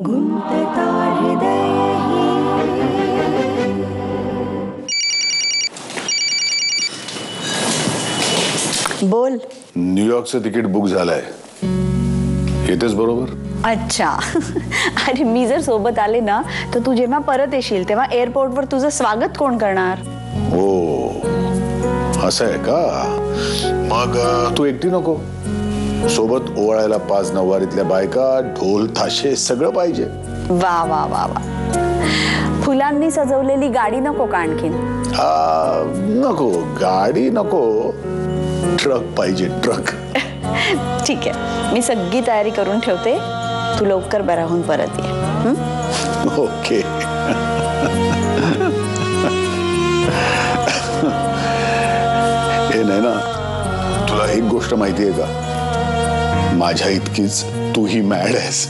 गुंतता हृदय बोल. न्यूयॉर्कचं ticket book झालंय. येतेच बरोबर. अच्छा. अरे मी जर सोबत आले ना तर तू जेव्हा परत येशील तेव्हा एअरपोर्टवर तुझं स्वागत कोण करणार? हो असं आहे का? मग तू एकटी नको, सोबत ओवाळायला 5 नऊवारीतल्या बायका, ढोल ताशे सगळं पाहिजे. वा वा वा वा. फुलांनी सजवलेली गाडी नको का आणखीन? नको गाडी नको, ट्रक पाहिजे, ट्रक. ठीक आहे, मी सगळी तयारी करून ठेवते. तू लवकर बरा होऊन परत ये. ओके. हे नाही ना, तुला एक गोष्ट माहिती आहे का? माझ्या इतकीच तूही मॅड आहेस.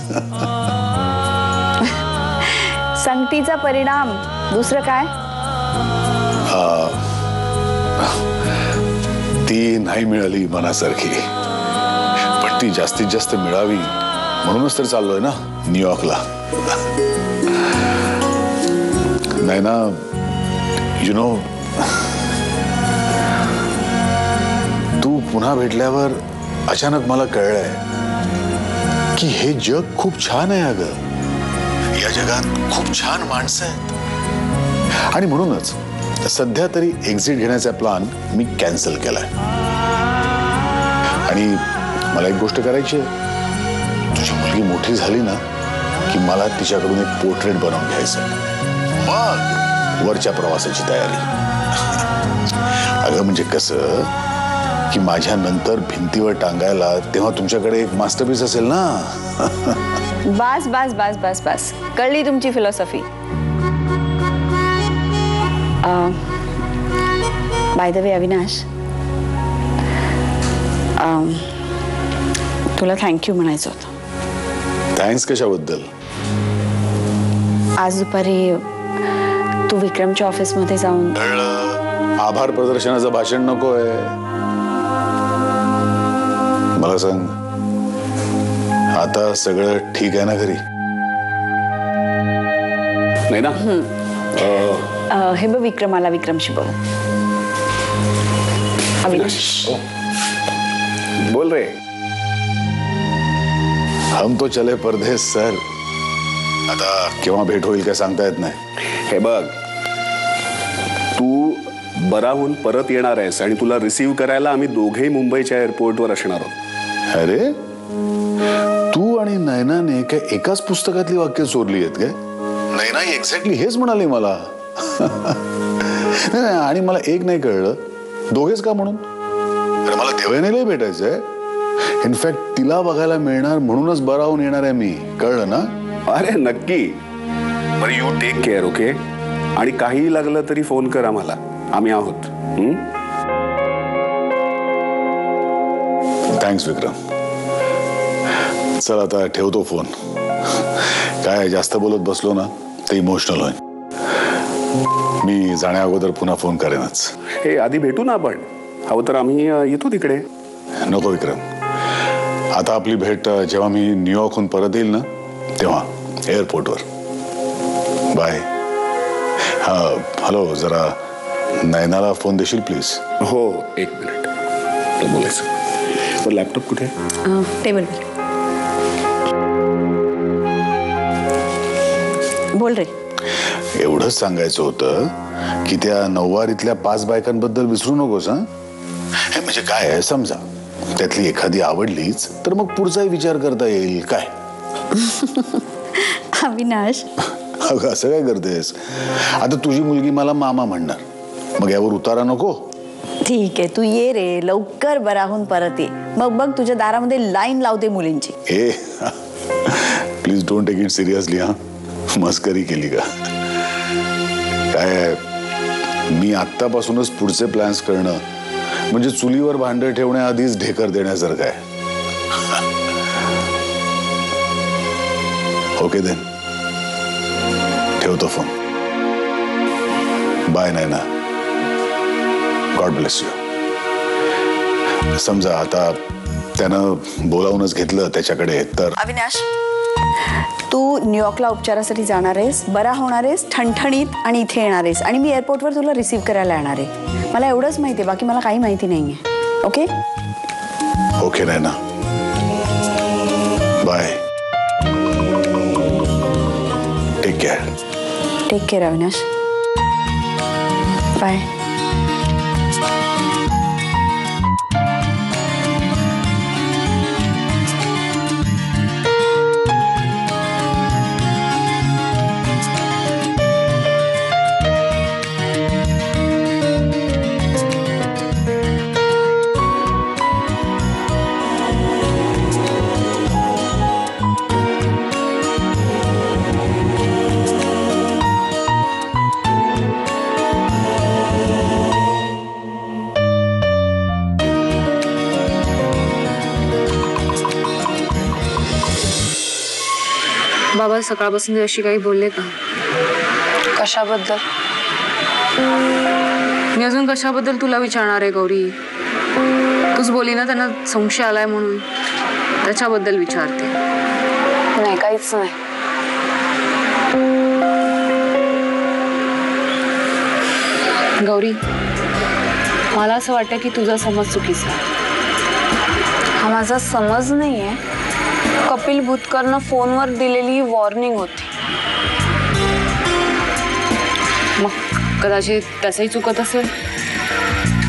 संगतीचा परिणाम, दुसरं काय? ती नाही मिळाली मनासारखी, पण ती जास्तीत जास्त मिळावी म्हणूनच तर चाललोय ना न्यूयॉर्कला. नाही ना, यु नो, तू पुन्हा भेटल्यावर अचानक मला कळलंय की हे जग खूप छान आहे. अगं, या जगात खूप छान माणसं आहेत आणि म्हणूनच सध्या तरी एक्झिट घेण्याचा प्लॅन मी कॅन्सल केलाय. आणि मला एक गोष्ट करायची आहे. तुझी मुलगी मोठी झाली ना की मला तिच्याकडून एक पोर्ट्रेट बनवून घ्यायचं, मग वरच्या प्रवासाची तयारी. अगं म्हणजे कसं की माझ्या नंतर भिंतीवर टांगायला तेव्हा तुमच्याकडे एक मास्टरपीस असेल ना. बस बस बस बस बस, कळली तुमची philosophy. By the way Avinash, तुला थँक्यू म्हणायचं होतं. थँक्स कशाबद्दल? आज दुपारी तू विक्रमच्या ऑफिसमध्ये जाऊन आभार प्रदर्शनाचं भाषण नकोय. मला सांग, आता सगळं ठीक आहे ना घरी? नाही ना? हे बघ, विक्रमाला विक्रमशी बोल. अविनाश, बोल रे. हम तो चले परदेस सर. आता केव्हा भेट होईल काय सांगता येत नाही. हे बघ, तू बरा होऊन परत येणार आहेस आणि तुला रिसीव्ह करायला आम्ही दोघेही मुंबईच्या एअरपोर्टवर असणार आहोत. अरे, तू आणि नयनाने काय एकाच पुस्तकातली वाक्य चोरली आहेत काय? नयना एक्झॅक्टली हेच म्हणाली मला. आणि मला एक नाही कळलं, दोघेच का म्हणून? अरे मला देवयानीलाही भेटायचंय. इनफॅक्ट तिला बघायला मिळणार म्हणूनच बरा होऊन येणार आहे मी, कळलं ना? अरे नक्की. बरं, यू टेक केअर. ओके? आणि काही लागलं तरी फोन कर आम्हाला, आम्ही आहोत. थँक्स विक्रम. चल आता ठेवतो फोन. काय जास्त बोलत बसलो ना ते इमोशनल होईल. मी जाण्या अगोदर पुन्हा फोन करेनच. हे आधी भेटू ना आपण. हवं तर आम्ही येतो तिकडे. नको विक्रम, आता आपली भेट जेव्हा मी न्यूयॉर्कहून परत येईल ना तेव्हा एअरपोर्टवर. बाय. हॅलो, जरा नयनाला फोन देशील प्लीज? हो, 1 मिनिट. बोलायचं. लॅपटॉप कुठे? टेबल. बोल रे. एवढंच सांगायचं होतं की त्या नऊवारीतल्या 5 बायकांबद्दल विसरू नकोस. हे म्हणजे काय आहे, समजा त्यातली एखादी आवडलीच तर मग पुढचाही विचार करता येईल काय. अविनाश, अगं असं काय करतेस? आता तुझी मुलगी मला मामा म्हणणार, मग यावर उतारा नको. ठीक आहे, तू ये रे, लवकर बरा होऊन परत ये. मग बघ, तुझ्या दारामध्ये लाईन लावते मुलींची. ए please don't take it seriously. मस्करी केली का काय? मी आत्तापासूनच पुढचे प्लॅन्स करणं म्हणजे चुलीवर भांडं ठेवण्याआधीच ढेकर देण्यासारखं आहे. ओके देन, ठेवतो फोन. Bye Nayana. God bless you. समजा आता त्यानं बोलावूनच घेतलं त्याच्याकडे तर अविनाश, तू न्यूयॉर्कला उपचारासाठी जाणार आहेस, बरा होणार आहेस, ठणठणीत आणि इथे येणार आहेस आणि मी एअरपोर्टवर तुला रिसीव्ह करायला येणार आहे. मला एवढंच माहिती आहे, बाकी मला काही माहिती नाही आहे. Okay okay Naina, bye, take care. Take care Avinash. Bye. बाबा सकाळपासून अशी काही बोलले का? कशाबद्दल? मी अजून कशाबद्दल तुला विचारणार आहे गौरी? तूच बोली ना त्यांना संशय आलाय म्हणून, त्याच्याबद्दल विचारते. नाही, काहीच नाही. गौरी, मला असं वाटतं की तुझा समज चुकीचा आहे. हा माझा समज नाहीये. कपिल भुतकरनं फोनवर दिलेली वॉर्निंग होती. मग कदाचित त्याचंही चुकत असेल.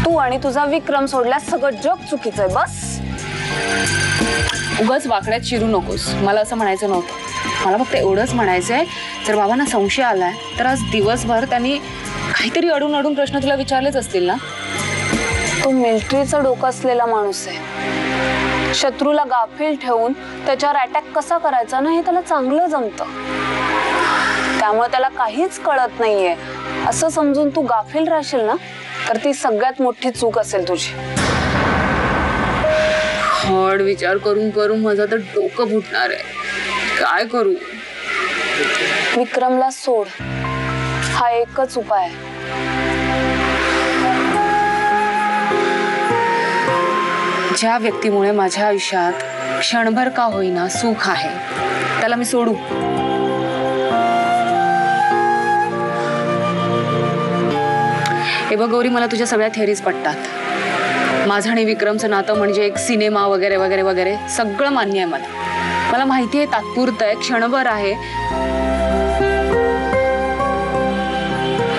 तू आणि तुझा विक्रम सोडल्यास सगळं जग चुकीचं आहे. बस उगाच वाकड्यात शिरू नकोस. मला असं म्हणायचं नव्हतं. मला फक्त एवढंच म्हणायचंय, जर बाबांना संशय आलाय तर आज दिवसभर त्यांनी काहीतरी अडून अडून प्रश्न तुला विचारलेच असतील ना. तो मिलिटरीचा डोकं असलेला माणूस आहे. शत्रूला गाफील ठेवून त्याच्यावर अटॅक कसा करायचा ना हे त्याला चांगलं जमतं. त्यामुळे त्याला काहीच कळत नाहीये असं समजून तू गाफील राहशील ना तर ती सगळ्यात मोठी चूक असेल तुझी. हड विचार करून करून माझं तर डोकं फुटणार आहे. काय करू? विक्रमला सोड, हा एकच उपाय आहे. ज्या व्यक्तीमुळे माझ्या आयुष्यात क्षणभर का होईना सुख आहे त्याला मी सोडू? हे बघ गौरी, मला तुझ्या सगळ्या थिअरीज पटतात. माझं आणि विक्रमचं नातं म्हणजे एक सिनेमा वगैरे वगैरे वगैरे सगळं मान्य आहे मला. मला माहिती आहे तात्पुरतं आहे, क्षणभर आहे,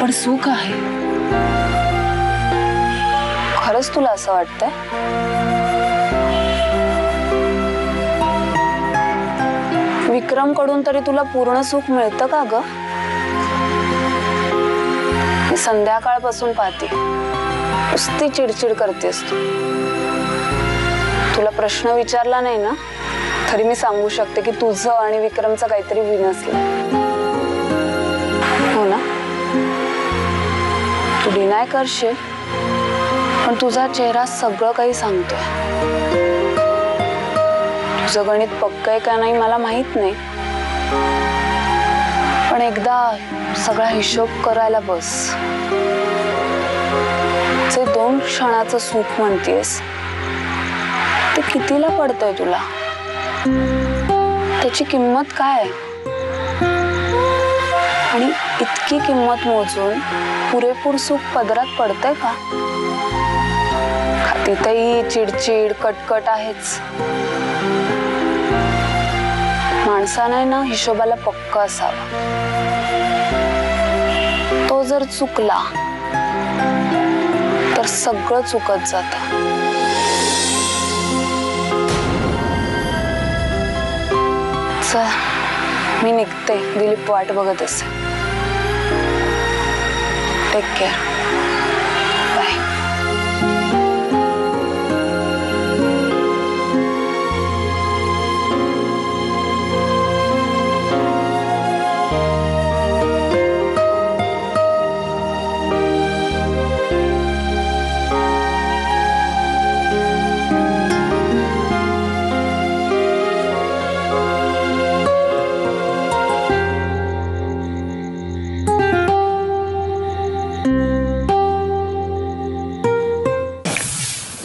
पण सुख आहे. खरंच तुला असं वाटतंय? विक्रम कडून तरी तुला पूर्ण सुख मिळतं का ग? मी संध्याकाळपासून पाहते, नुसती चिडचिड करतेस तू. तुला प्रश्न विचारला नाही ना तरी मी सांगू शकते की तुझं आणि विक्रमचं काहीतरी बिनसलं. हो ना? तू डिनाय करशील पण तुझा चेहरा सगळं काही सांगतोय. तुझं गणित पक्क आहे का नाही मला माहित नाही, पण एकदा सगळा हिशोब करायला बस. जे 2 क्षणाचं सुख म्हणतेस ते कितीला पडतंय तुला? त्याची किंमत काय आहे? आणि इतकी किंमत मोजून पुरेपूर सुख पदरात पडतंय का? तिथेही चिडचिड कटकट आहेच. माणसाने ना हिशोबाला पक्का असावा. तो जर चुकला तर सगळं चुकत जातं. चल मी निघते, दिलीप वाट बघत असेल. Take care. बाय.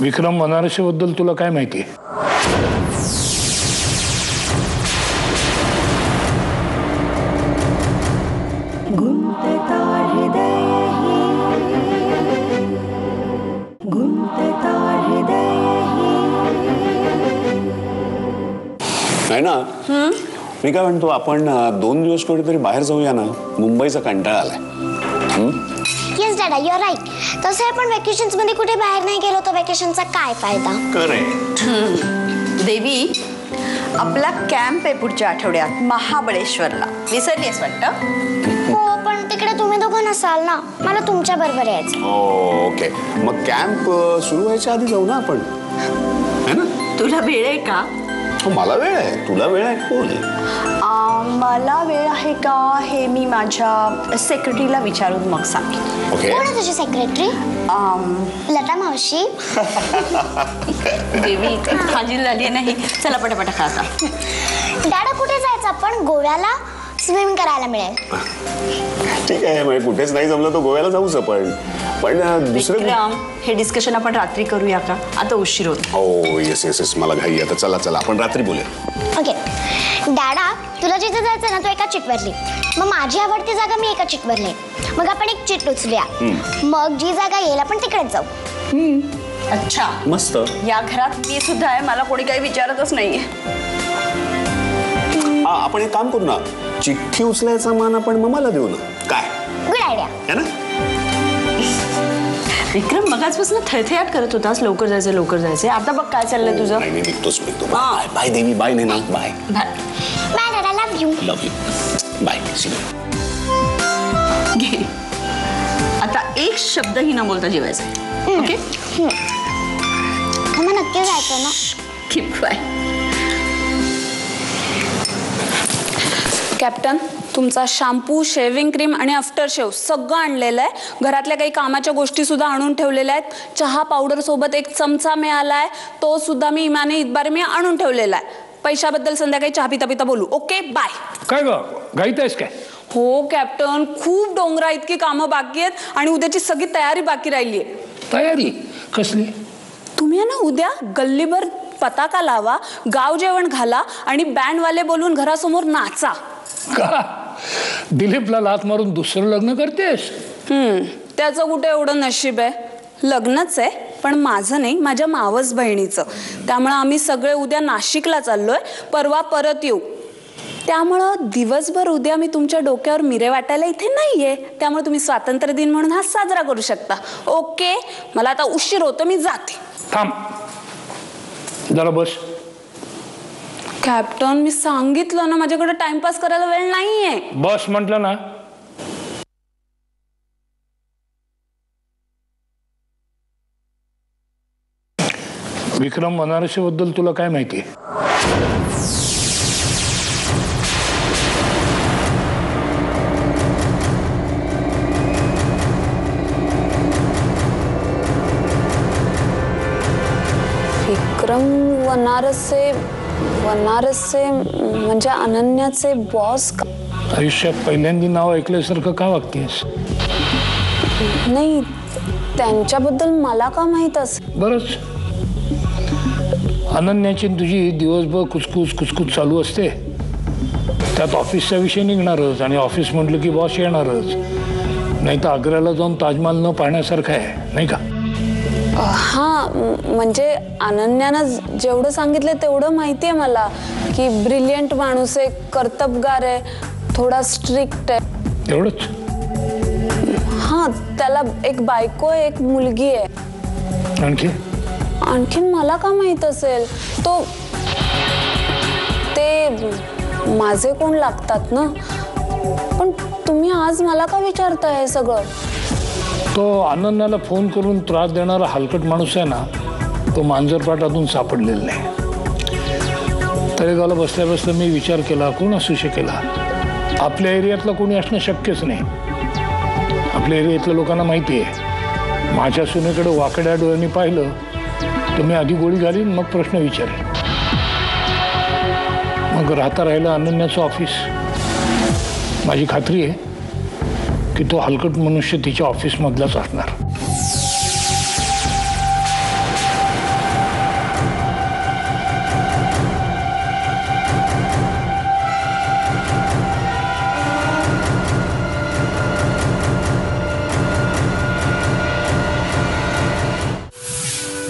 विक्रम बनारसीबद्दल तुला काय माहिती आहे? नाही ना मी काय म्हणतो आपण 2 दिवस कुठेतरी बाहेर जाऊया ना. मुंबईचा कंटाळा आलाय. येस डॅडा यू आर राईट. तसं आपण वेकेशन्स मध्ये कुठे बाहेर नाही गेलो तर वेकेशनचा काय फायदा. करेक्ट. देवी, आपला कॅम्प आहे पुढच्या आठवड्यात महाबळेश्वरला. विसरलीस वाटतं? हो पण तिकडे तुम्ही दोघं नसाल ना. मला तुमच्या बरोबर यायचं. ओके मग कॅम्प सुरू व्हायच्या आधी जाऊ ना आपण, है ना? तुला वेळ आहे का? मला वेळ आहे, तुला वेळ आहे. कोण मला वेळ आहे का हे मी माझ्या सेक्रेटरीला विचारून मग सांगेन. ओके. कोण आहे तुझी सेक्रेटरी. लता मावशी. देवी भाजी झाली नाही. चला पटापटा खा आता. डॅडा कुठे जायचं आपण. गोव्याला स्विमिंग करायला मिळेल. ठीक आहे, म्हणजे कुठेच नाही जमलं तर गोव्याला जाऊच आपण. पण दुसरं विक्रम, हे डिस्कशन आपण रात्री करूया का? आता उशीर होत. हो येस येस येस, मला घाई आता. चला चला आपण रात्री बोलूया. ओके डॅडा, तुला जिथे जायचं ना तू एका चिटवर लिह. मग माझी आवडती जागा मी एका चिटवर लिह. मग आपण एक चिट उचलूया. मग जी जागा येईल आपण तिकडेच जाऊ. अच्छा मस्त. या घरात मी सुद्धा आहे. मला कोणी काही विचारतच नाहीये. आपण एक काम करू ना, चिठ्ठी उचलायचा मान आपण मम्माला देऊ ना. काय गुड आयडिया. है ना? विक्रम, मगाचपासून थैथयाट करत होतास लवकर जायचं लवकर जायचं. आता बघ काय चाललंय तुझं. नाही नाही, निघतोच निघतो. बाय बाय देवी. बाय नाही ना. बाय बाय डॅडा. Love you. Love you. Bye. See you. घे. आता एक शब्दही न बोलता जेवायचं. ओके. मग नक्की जायचं ना. Keep bye. कॅप्टन, तुमचा शॅम्पू, शेव्हिंग क्रीम आणि आफ्टर शेव सगळं आणलेलं आहे. घरातल्या काही कामाच्या गोष्टी सुद्धा आणून ठेवलेल्या आहेत. चहा पावडर सोबत एक चमचा मिळालाय, तो सुद्धा मी इमाने इतबारे मी आणून ठेवलेला आहे. पैशाबद्दल संध्याकाळी चहा पिता पिता बोलू. Okay bye. काय ग घाईत आहेस काय? हो कॅप्टन, खूप डोंगरा इतकी कामं बाकी आहेत आणि उद्याची सगळी तयारी बाकी राहिली आहे. तयारी कसली? तुम्ही आहे ना उद्या गल्लीभर पताका लावा, गाव जेवण घाला आणि बँडवाले बोलून घरासमोर नाचा. का दिलीपला लात मारून दुसरं लग्न करतेस? त्याचं कुठे एवढं नशीब आहे. लग्नच आहे पण माझं नाही, माझ्या मावस बहिणीचं. त्यामुळे आम्ही सगळे उद्या नाशिकला चाललोय. परवा परत येऊ. त्यामुळं दिवसभर उद्या मी तुमच्या डोक्यावर मिरे वाटायला इथे नाहीये. त्यामुळे तुम्ही स्वातंत्र्य दिन म्हणून हा साजरा करू शकता. ओके, मला आता उशीर होतो, मी जाते. थांब जरा बस. कॅप्टन, मी सांगितलं ना माझ्याकडे टाइमपास करायला वेळ नाहीये. बस म्हटलं ना. विक्रम बनारसी बद्दल तुला काय माहिती? विक्रम वनारसे म्हणजे अनन्याचे बॉस. आयुष्यात पहिल्यांदा नाव ऐकल्यासारखं का वागतेस? नाही, त्यांच्याबद्दल मला का माहित असेल? बरंच. अनन्याची तुझी दिवसभर कुचकुच चालू असते. त्यात ऑफिसचा विषय निघणारच आणि ऑफिस म्हटलं की बॉस येणारच. नाही तर आग्र्याला जाऊन ताजमहाल न पाहण्यासारखं आहे, नाही का? हा, म्हणजे अनन्यानं जेवढं सांगितलं तेवढं माहिती आहे मला की ब्रिलियंट माणूस आहे, कर्तबगार आहे, थोडा स्ट्रिक्ट आहे. एवढंच? हा, त्याला एक बायको आहे, एक मुलगी आहे. आणखीन मला का माहित असेल? ते माझे कोण लागतात ना. पण तुम्ही आज मला का विचारताय सगळं? तो अनन्याला फोन करून त्रास देणारा हलकट माणूस आहे ना, तो मांजरपाटातून सापडलेला नाही. तळेगावला बसल्या बसल्या मी विचार केला, कोण असू शकेला? आपल्या एरियातलं कोणी असणं शक्यच नाही. आपल्या एरियातल्या लोकांना माहिती आहे, माझ्या सुनेकडे वाकड्या डोळ्यांनी पाहिलं तर मी आधी गोळी घालीन, मग प्रश्न विचारेन. मग राहिलं अनन्याचं ऑफिस. माझी खात्री आहे की तो हलकट मनुष्य तिच्या ऑफिसमधलाच असणार.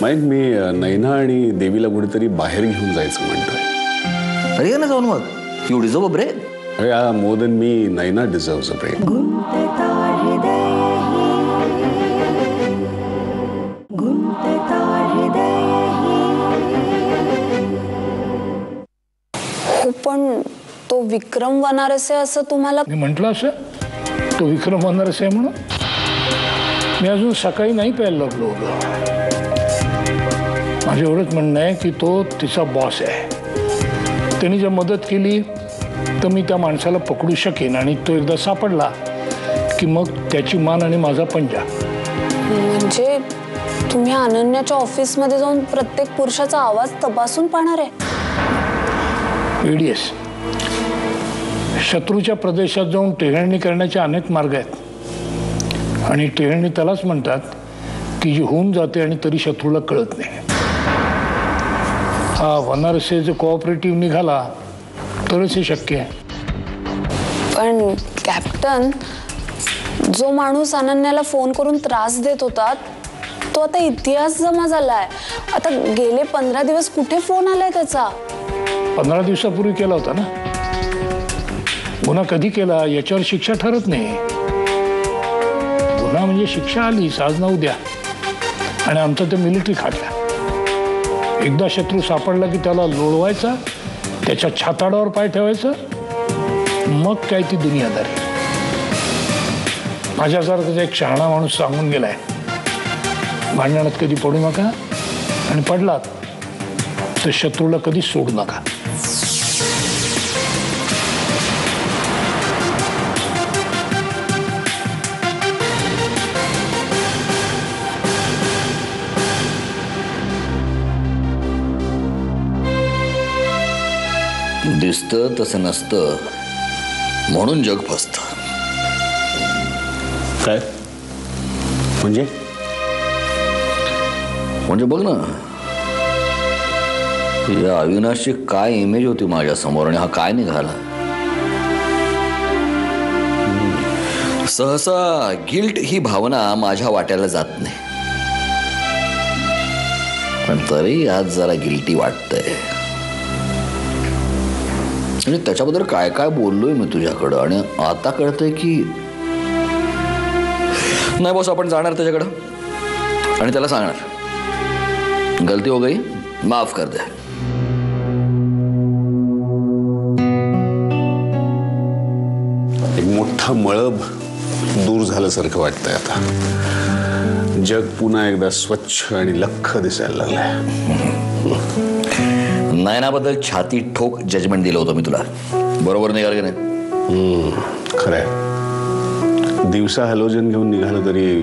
मयंक, मी नैना आणि देवीला कुठेतरी बाहेर घेऊन जायचं म्हणतोय. अरे ना जाऊन मग, यू डिझर्व अ ब्रेक. अरे more than me, Naina deserves a break. हो, पण तो विक्रम वनारसे असं तुम्हाला मी म्हटलं असं तो विक्रम वनारसे आहे म्हणून. मी अजून सकाळी नाही प्यायला लागलो होतो. माझं एवढंच म्हणणं आहे की तो तिचा बॉस आहे. त्यांनी जर मदत केली तर मी त्या माणसाला पकडू शकेन आणि तो एकदा सापडला की मग त्याची मान आणि माझा पंजा. म्हणजे तुम्ही अनन्याच्या ऑफिसमध्ये जाऊन प्रत्येक पुरुषाचा आवाज तपासून पाहणार आहे? EDS शत्रूच्या प्रदेशात जाऊन टेहळणी करण्याचे अनेक मार्ग आहेत. आणि टेहळणी त्यालाच म्हणतात की जी होऊन जाते आणि तरी शत्रूला कळत नाही. हा वनारसे जो कोऑपरेटिव्ह निघाला तरच हे शक्य आहे. पण कॅप्टन, जो माणूस अनन्याला फोन करून त्रास देत होता तो आता इतिहास जमा झालाय. आता गेले 15 दिवस कुठे फोन आलाय त्याचा? 15 दिवसापूर्वी केला होता ना. गुन्हा कधी केला याच्यावर शिक्षा ठरत नाही. गुन्हा म्हणजे शिक्षा आलीच आज ना उद्या. आणि आमचा ते मिलिटरी खाटला. एकदा शत्रू सापडला की त्याला लोळवायचा, त्याच्या छाताडावर पाय ठेवायचा, मग काय ती दुनियादारी. माझ्यासारखाच एक शहाणा माणूस सांगून गेलाय, भांडणात कधी पडू नका आणि पडलात तर शत्रूला कधी सोडू नका. दिसतं तसं नसतं म्हणून जग फसतं. काय म्हणजे? म्हणजे बघ ना, या अविनाशची काय इमेज होती माझ्या समोर आणि हा काय निघाला. सहसा गिल्ट ही भावना माझ्या वाट्याला जात नाही, पण तरी आज जरा गिल्टी वाटतंय. आणि त्याच्याबद्दल काय काय बोललोय मी तुझ्याकडं आणि आता कळतंय की नाही बॉस, आपण जाणार त्याच्याकडं आणि त्याला सांगणार गलती हो गई, माफ कर दे. एक मोठा मळब दूर झाल्यासारखं वाटतंय आता. जग पुन्हा एकदा स्वच्छ आणि लख्ख दिसायला लागलंय. नयनाबद्दल छाती ठोक जजमेंट दिलं होतं मी तुला, बरोबर नाही का नाही? खरंय. दिवसा हॅलोजन घेऊन निघालं तरी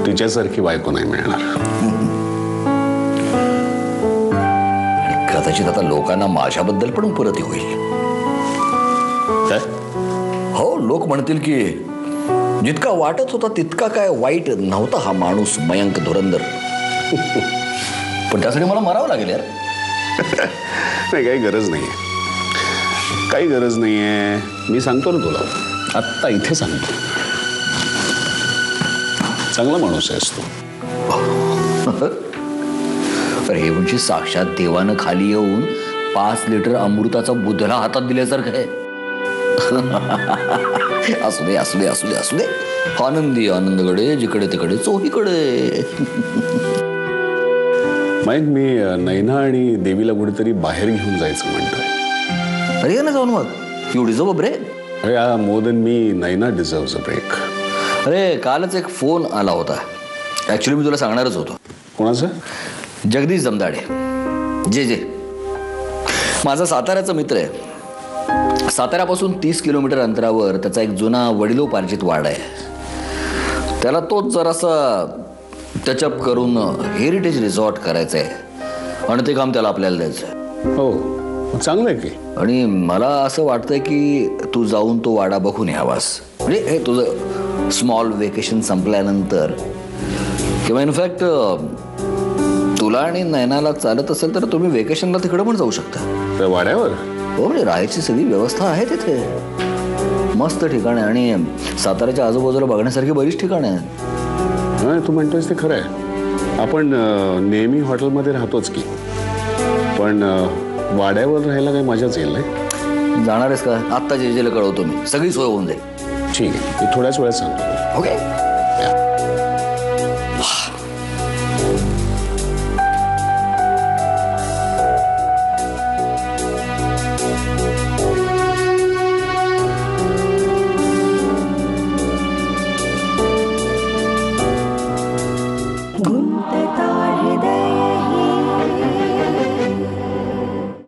तिच्यासारखी बायको नाही मिळणार. कदाचित आता लोकांना माझ्याबद्दल पण उपरती होईल. काय? हो, लोक म्हणतील की जितका वाटत होता तितका काय वाईट नव्हता हा माणूस मयंक धुरंधर. पण त्यासाठी मला मरावं लागेल यार. नाही, काही गरज नाहीये, काही गरज नाहीये. मी सांगतो ना तुला, आत्ता इथे सांगतो. चांगला माणूस आहेस तू. अरे हे म्हणजे साक्षात देवानं खाली येऊन 5 लिटर अमृताचा बुधला हातात दिल्यासारखं आहे. असू दे असू दे असू दे असू दे. आनंदी आनंदकडे, जिकडे तिकडे चोहीकडे. मयंक, मी नैना आणि देवीला कुठेतरी बाहेर घेऊन जायचं म्हणतोय. अरे ना जाऊन मग, यू डिझर्व अ ब्रेक. अरे more than me, Naina deserves a break. अरे कालच एक फोन आला होता. ऍक्च्युली मी तुला सांगणारच होतो. कोणाचं? जगदीश जमदाडे, जे माझा साताऱ्याचा मित्र आहे. साताऱ्यापासून 30 किलोमीटर अंतरावर त्याचा एक जुना वडिलोपार्जित वाडा आहे. त्याला तोच जरासा टचअप करून हेरिटेज रिसॉर्ट करायचं आहे आणि ते काम त्याला आपल्याला द्यायचं आहे. हो, चांगलं आहे की. आणि मला असं वाटतंय की तू जाऊन तो वाडा बघून यावास. म्हणजे हे तुझं स्मॉल वेकेशन संपल्यानंतर, किंवा इनफॅक्ट तुला आणि नयनाला चालत असेल तर तुम्ही वेकेशनला तिकडे पण जाऊ शकता. त्या वाड्यावर? हो, म्हणजे राहायची सगळी व्यवस्था आहे तिथे. मस्त ठिकाणे आणि साताऱ्याच्या आजूबाजूला बघण्यासारखी बरीच ठिकाणं आहेत. तू म्हणतोयस ते खरं आहे. आपण नेहमी हॉटेलमध्ये राहतोच की, पण वाड्यावर राहायला काही मजाच येईल नाही. जाणार आहेस का? आत्ता जेजेला कळवतो मी, सगळी सोय होऊन जाईल. ठीक आहे, मी थोड्याच वेळात सांगतो. ओके.